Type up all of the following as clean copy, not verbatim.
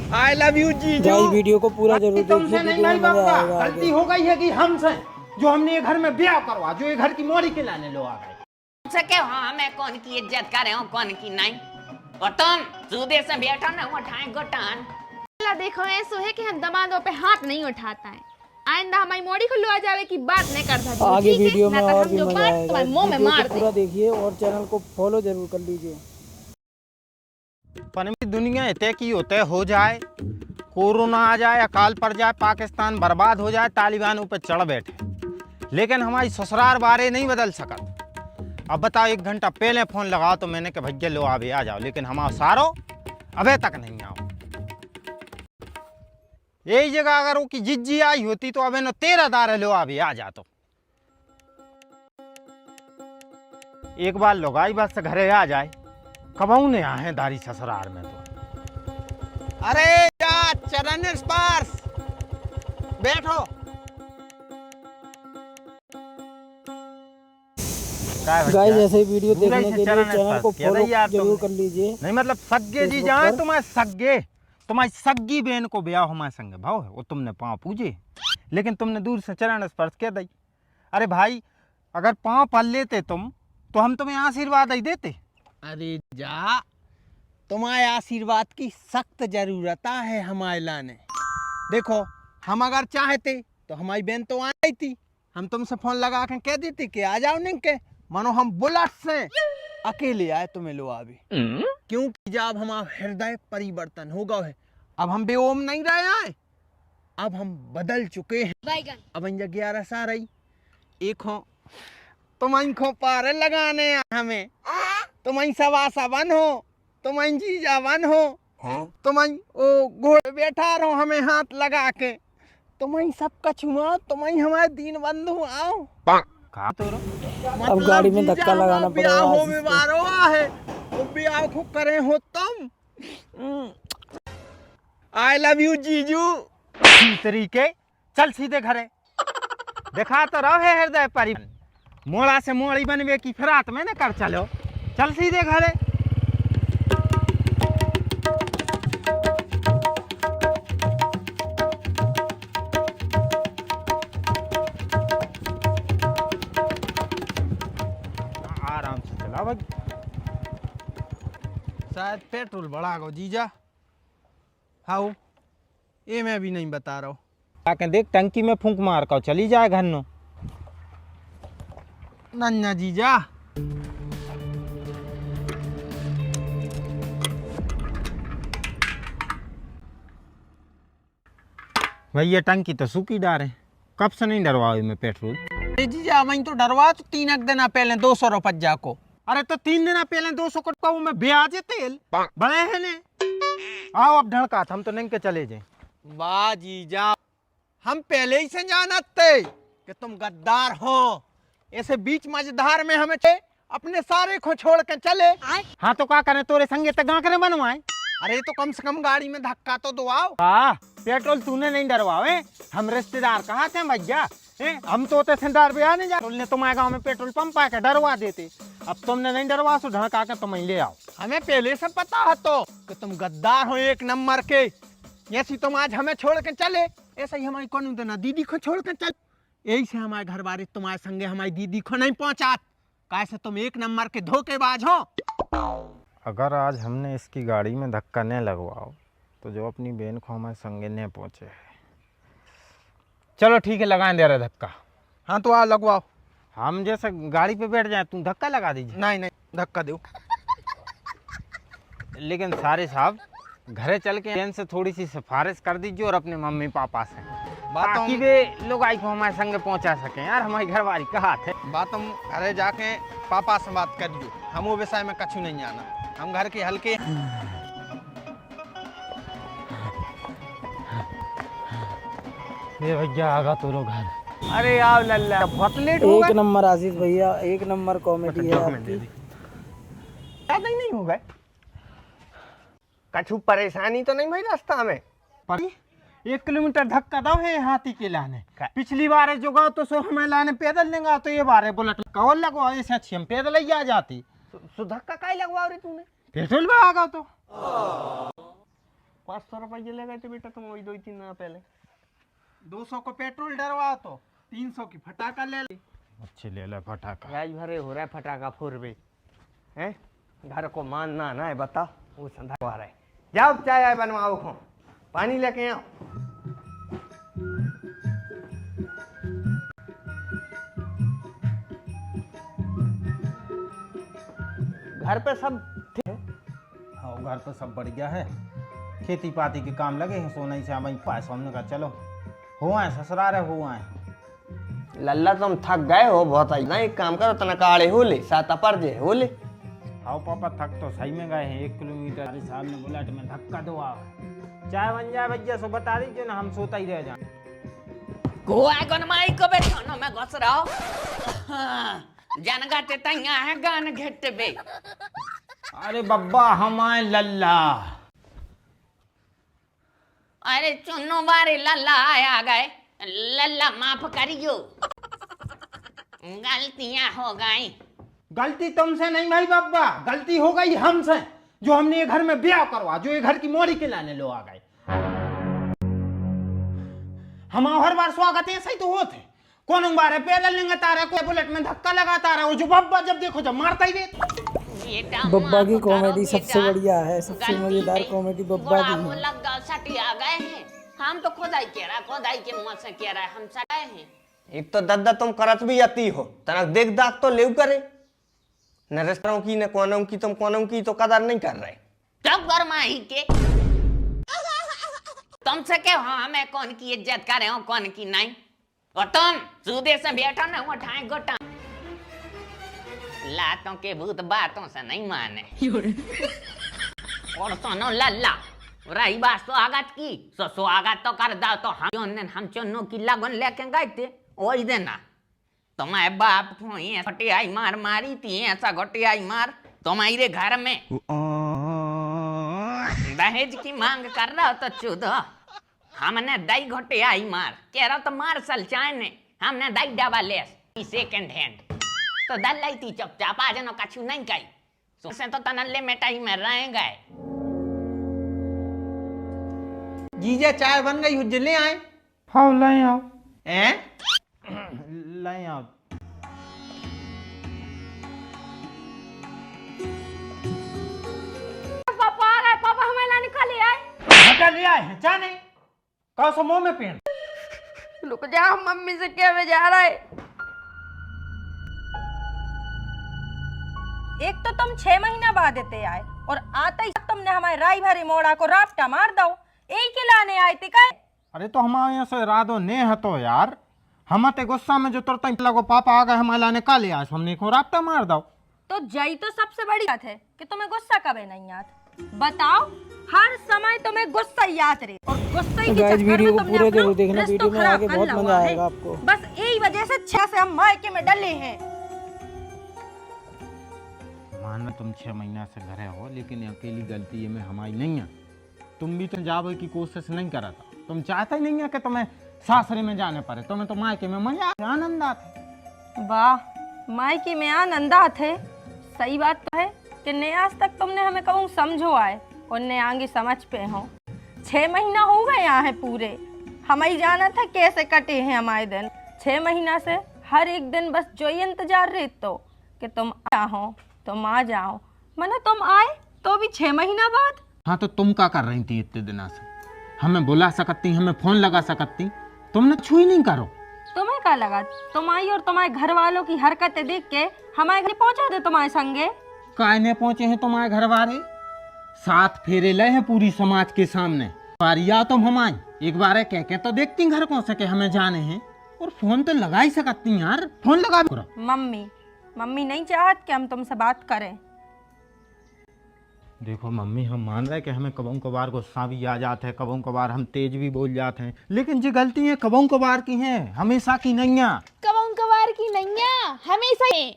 I love you जीजू। Guys video को पूरा जरूर देखिए। तुमसे नहीं भाई बाबा, गलती हो गई है कि हमसे, जो हमने ये घर में ब्याह करवा, जो ये घर की मोड़ी के लाने लो आ गए। सके हाँ मैं कौन की इज्जत कर रहे हूँ कौन की नहीं। और तुम सूदे से बैठो ना उठाए घुटान। देखो ऐसो है कि हम दमादों पे हाथ नहीं उठाता है। आइंदा हमारी मोड़ी खुल्लो आ जावे की बात नहीं कर सकते। आगे वीडियो में और भी मजा आएगा। तुम्हारे मुंह में मार दे। पूरा देखिए और चैनल को फॉलो जरूर कर लीजिए। पनमी दुनिया इतने की होते हो जाए, कोरोना आ जाए, अकाल पड़ जाए, पाकिस्तान बर्बाद हो जाए, तालिबान ऊपर चढ़ बैठे, लेकिन हमारी ससुराल बारे नहीं बदल सका। अब बताओ 1 घंटा पहले फोन लगाओ तो मैंने कहा भैया लो अभी आ जाओ, लेकिन हमारा सारो अबे तक नहीं आओ। यही जगह अगर वो की जिज्जी आई होती तो अबे न 13 दारे लो अभी आ जा। तो एक बार लोगाई बस से घरे आ जाए, कबू ने आए दारी ससुराल में। तो अरे जा चरण स्पर्श बैठो। गाइस ऐसे वीडियो देखने के लिए चैनल को फॉलो जरूर कर लीजिए। नहीं मतलब सग्गे जी जाए तुम्हारे सग्गे, तुम्हारी सग्गी बहन को ब्याह हमारे संग भाव है, वो तुमने पाँव पूजे, लेकिन तुमने दूर से चरण स्पर्श किया दई। अरे भाई अगर पाँव पल लेते तुम तो हम तुम्हें आशीर्वाद ही देते। अरे जा तुम्हारे आशीर्वाद की सख्त जरूरत है हमारे लाने। देखो हम अगर चाहते तो हमारी बहन तो आई थी, हम तुमसे फोन लगा के कह देते कि आ जाओ नहीं के, मानो हम बुलेट से अकेले आए तुम्हें लो अभी, क्योंकि जब हमारा हृदय परिवर्तन हो गया है, अब हम बेओम नहीं रहे आए, अब हम बदल चुके हैं। अब 11 साल रही एक हो तुम आंखों पार लगाने हमें, तुम सवा बन हो, तुम जीजा बन हो, तुम ओ घोड़े बैठा रहो हमें हाथ लगा के, तुम सब कछुआ, तुम हमारे दीन बंधु आओ। तो अब गाड़ी में धक्का लगाना पड़ेगा। है वो ब्याह को करे हो तुम। आई लव यू जीजू। तरीके चल सीधे घरे, देखा तो रहे हृदय परि मोड़ा से मोड़ी बनवे की फिरात में न कर चलो, चल सीधे घरे। आराम से चला भाई, शायद पेट्रोल बढ़ा गो जीजा। हाँ ये मैं भी नहीं बता रहा हूँ, आके देख टंकी में फूंक मार कर चली जाए घर नो। नन्ना जीजा भाई ये टंकी तो सूखी डारे, कब से नहीं डरवाओ में पेट्रोल। जीजा वहीं तो डरवा तो 3 दिन पहले 200 रुपया को। अरे तो 3 दिन पहले 200 को में ब्याज तेल बड़े हैं ने। आओ अब ढड़का हम तो नहीं के चले जाए। वाह जीजा हम पहले ही से जानते कि तुम गद्दार हो, ऐसे बीच मझधार में हमें अपने सारे को छोड़ के चले। हाँ तो क्या करें, तोरे संगे तक करे बनवाए। अरे तो कम से कम गाड़ी में धक्का तो दो आओ। पेट्रोल तूने नहीं डरवावे, हम रिश्तेदार कहाँ थे भैया, हम तो रिश्तेदार भी आने जा। ने तुम्हारे गाँव में पेट्रोल पंप आके डरवा देते, अब तुमने नहीं डरवा सो ढड़का के तुम ले आओ। हमें पहले से पता है तो कि तुम गद्दार हो 1 नंबर के, ऐसी तुम आज हमें छोड़ के चले, ऐसा ही हमारी कौन देना दीदी को छोड़ के चल। यही से हमारे घर वाले तुम्हारे संगे हमारी दीदी को नहीं पहुंचा, कैसे तुम 1 नंबर के धोखेबाज हो। अगर आज हमने इसकी गाड़ी में धक्का नहीं लगवाओ तो जो अपनी बहन को हमारे संगे नहीं पहुंचे। चलो ठीक है लगाएं दे रहे धक्का। हाँ तो आओ लगवाओ, हम जैसे गाड़ी पे बैठ जाए तुम धक्का लगा दीजिए। नहीं नहीं धक्का दो। लेकिन सारे साहब घरे चल के बहन से थोड़ी सी सिफारिश कर दीजिए और अपने मम्मी पापा से, ताकि वे लोग आई को हमारे संगे पहुंचा सकें। यार हमारी घरवाली कहा थे बात, हम घरे जाके पापा से बात कर दो, हम वो विषय में कछु नहीं जाना, हम घर के हल्के। ये भैया आगा तो लोग घर। अरे यार लल्ला बहुत लेट हो गए। 1 नंबर आशीष भैया, 1 नंबर कॉमेडी है आपकी। ज्यादा ही नहीं हो गए, कछु परेशानी तो नहीं भाई रास्ता में। 1 किलोमीटर धक्का दो है हाथी के लाने। पिछली बार जो गो तो सो हमें लाने पैदल लेंगा, तो ये बार बुलेट कवर लगवा, ऐसे अच्छी हम पैदल ही आ जाती। धक्का काहे लगवा रे तूने, पेट्रोल में आ गया तो। 500 रुपये ले गए थे बेटा तुम वही 2-3 दिन पहले। 200 को पेट्रोल डरवा तो 300 की फटाका ले ले। अच्छे ले ले फटाका। राज भरे हो रहा है फटाका फोड़ बे हैं, घर को मानना ना है बता, वो संधा आ रहा है। जाओ चाय आए बनवाओ, खो पानी लेके आओ। घर पे सब ठीक है? हाँ घर तो सब बढ़िया है, खेती पाती के काम लगे हैं, सोना से वहीं पास हमने कहा चलो हो आए ससुराल है हो आए। लल्ला तुम थक गए हो बहुत, आई ना एक काम करो तना काड़े हो ले सात पर जे हो ले। हाँ पापा थक तो सही में गए हैं, 1 किलोमीटर अरे साहब ने बोला मैं धक्का दो आओ चाय बन जाए भैया सो बता दीजिए ना, हम सोता ही रह जाए। गोआ गनमाई को बैठो ना मैं घुस रहा हूँ जन गाते तैया है गान घेट बे। अरे बब्बा हम आए लल्ला। अरे चुनो बारे लल्ला आया गए, लल्ला माफ करियो, गलतियां हो गई। गलती तुमसे नहीं भाई बब्बा, गलती हो गई हमसे, जो हमने ये घर में ब्याह करवा, जो ये घर की मोरी के लाने लो आ गए। हम हर बार स्वागत ऐसे ही तो होते, कौन बार है पैदल लेंगता रहा, कोई बुलेट में धक्का लगाता रहा, वो जो बब्बा जब देखो जब मारता ही रहता। बब्बा की कॉमेडी सबसे बढ़िया है, सबसे मजेदार कॉमेडी बब्बा की है। लग सटी आ गए हैं, हम तो खुदाई कह रहा, खुदाई के मुंह से कह रहा है, हम सटाए हैं। एक तो दद्दा तुम करत भी आती हो, तनक देख दाख तो लेव करे न रेस्तरां की न कोनों की, तुम कोनों की तो कदर नहीं कर रहे। तब गरमाही के तुमसे क्या हो, हमें कौन की इज्जत करे हो कौन की नहीं, और तुम सूदे से बैठो ना उठाए गोटा, लातों के भूत बातों से नहीं माने। और सुनो लल्ला, रही बात स्वागत की, सो स्वागत तो कर दो, तो हम चुन्नू की लगन लेके गए थे वही देना, तुम्हारे बाप को ये घटियाई मार मारी थी, ऐसा घटियाई मार तुम्हारे घर में दहेज की मांग कर रहा हो तो चुदो, हमने दई घटियाई मार कह रहा तो मार्शल चाइने, हमने दई डबा लेस सेकंड हैंड, तो दल लाई थी चुपचाप आ जानो कछु नहीं कही, से तो तनल्ले मिठाई में रह गए। जीजा चाय बन गई, उज्जले आए। हाँ ले आओ। हैं? ले आओ। पापा आ गए, पापा हमें लाने खा ले आए। हटा ले आए हैं, चाय नहीं। कहो सो मुंह में पेन। रुक जाओ, मम्मी से कहने जा रहा है। एक तो तुम 6 महीना बाद देते आए और आता ही तुमने हमारे राई भरे मोड़ा को राफ्टा मार दो, यही के लाने आए थे का? अरे तो हमारे यहाँ से इरादो ने हतो यार, हम ते गुस्सा में जो तुरंत लगो पापा आ गए हमारे लाने का ले आज, हमने को राफ्टा मार दो। तो जई तो सबसे बड़ी बात है कि तुम्हें गुस्सा कभी नहीं आता। बताओ, हर समय तुम्हें गुस्सा याद रहे, और गुस्से के चक्कर वीडियो में को तुमने पूरे अपना जरूर देखना, रिश्ता वीडियो में खराब आगे कर बहुत लिया मजा है। आएगा आपको। बस यही वजह से 6 से हम मायके में डले हैं। मानो तुम 6 महीना से घरे हो, लेकिन अकेली गलती ये में हमारी नहीं है, तुम भी तो जावे की कोशिश नहीं करा था, तुम चाहते ही नहीं है कि तुम्हें सासरे में जाने पड़े, तुम्हें तो मायके में मजा आनंद आते। वाह, मायके में आनंद आते, सही बात तो है कि ने आज तक तुमने हमें कहूँ समझो आए और ने आगे समझ पे हो। 6 महीना हो गए यहाँ है पूरे, हमें जाना था कैसे कटे हैं हमारे दिन। 6 महीना से हर एक दिन बस जो ही इंतजार रहे तो कि तुम आओ, तुम आ जाओ, मना तुम आए तो भी 6 महीना बाद। हाँ तो तुम क्या कर रही थी इतने दिनों से, हमें बुला सकती, हमें फोन लगा सकती, तुमने छुई नहीं करो। तुम्हें क्या लगा, तुम आई और तुम्हारे घर वालों की हरकतें देख के हमारे घर पहुंचा दे तुम्हारे संगे? काहे पहुंचे हैं तुम्हारे घर वाले, 7 फेरे ले हैं पूरी समाज के सामने, पारिया तुम हम आई, एक बार कह के तो देखती घर कौन सके हमें जाने हैं, और फोन तो लगा ही सकती यार, फोन लगा। मम्मी नहीं चाहत कि हम तुमसे बात करें। देखो मम्मी, हम मान रहे कि हमें कबों कबार गुस्सा भी आ जाते हैं, कबों कबार हम तेज भी बोल जाते हैं, लेकिन जो गलती है कबों कबार की हैं, हमेशा की नहीं है। कबों कबार की नहीं है, हमेशा ही।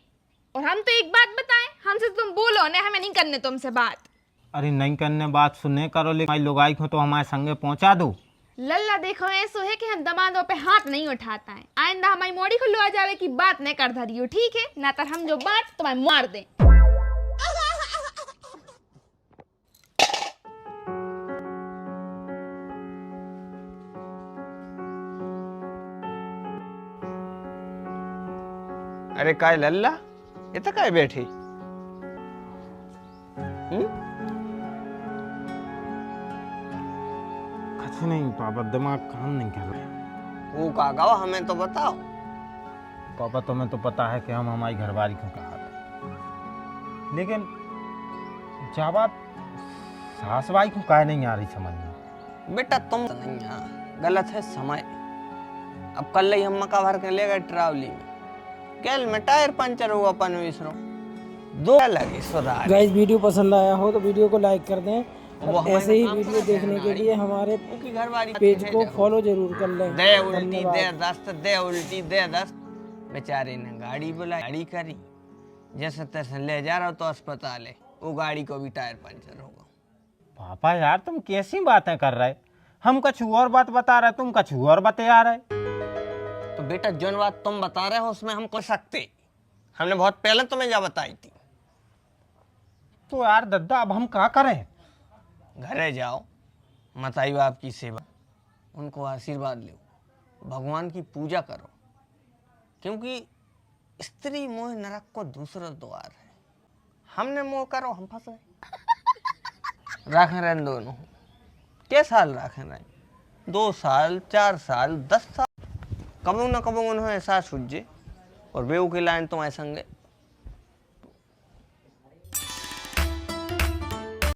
और हम तो एक बात बताएं, हमसे तुम बोलो ना, हमें नहीं करने तुमसे बात। अरे नहीं करने बात सुने करो, लेकिन लोग आई को तो हमारे संगे पहुंचा दो। लल्ला देखो ऐसो है कि हम दमादों पे हाथ नहीं उठाता है, आइंदा हमारी मोड़ी खुलो आ जावे की बात नहीं कर धरियो, ठीक है ना? तो हम जो बात तुम्हें मार दें। अरे काय लल्ला ये तो काय बैठी कुछ नहीं पापा, दिमाग काम नहीं कर रहा। वो का गाओ हमें तो बताओ। पापा तुम्हें तो पता है कि हम हमारी घरवाली को कहा था, लेकिन क्या बात सास भाई को काहे नहीं आ रही समझ में। बेटा तुम तो नहीं आ, गलत है समय। अब कल ही हम मक्का भर के ले गए ट्रैवली में, कल में टायर पंचर हुआ अपन विसरो दो लगे सुधार। गाइस वीडियो पसंद आया हो तो वीडियो को लाइक कर दें वो और हमारे ऐसे ही काम वीडियो का देखने है के लिए हमारे उनकी घरवाली पेज है को देखो। फॉलो जरूर कर लें। दे उल्टी धन्यवाद। दे दस्त, दे उल्टी दे दस्त। बेचारे ने गाड़ी बुलाई, गाड़ी करी, जैसे तैसे ले जा रहा हो तो अस्पताल है, वो गाड़ी को भी टायर पंचर होगा। पापा यार तुम कैसी बातें कर रहे, हम कुछ और बात बता रहे, तुम कुछ और बता रहे। तो बेटा जो बात तुम बता रहे हो उसमें हम कर सकते, हमने बहुत पहले तुम्हें जा बताई थी। तो यार दद्दा अब हम क्या करें। घरे जाओ, मताई बाप की सेवा, उनको आशीर्वाद लो, भगवान की पूजा करो, क्योंकि स्त्री मोह नरक को दूसरा द्वार है। हमने मोह करो हम फंस गए। रखें रहने दोनों, क्या साल रखें रहे, 2 साल 4 साल 10 साल, कबू न कबू उन्हें एहसास सूझे और बेऊ की लाइन तुम्हारे संगे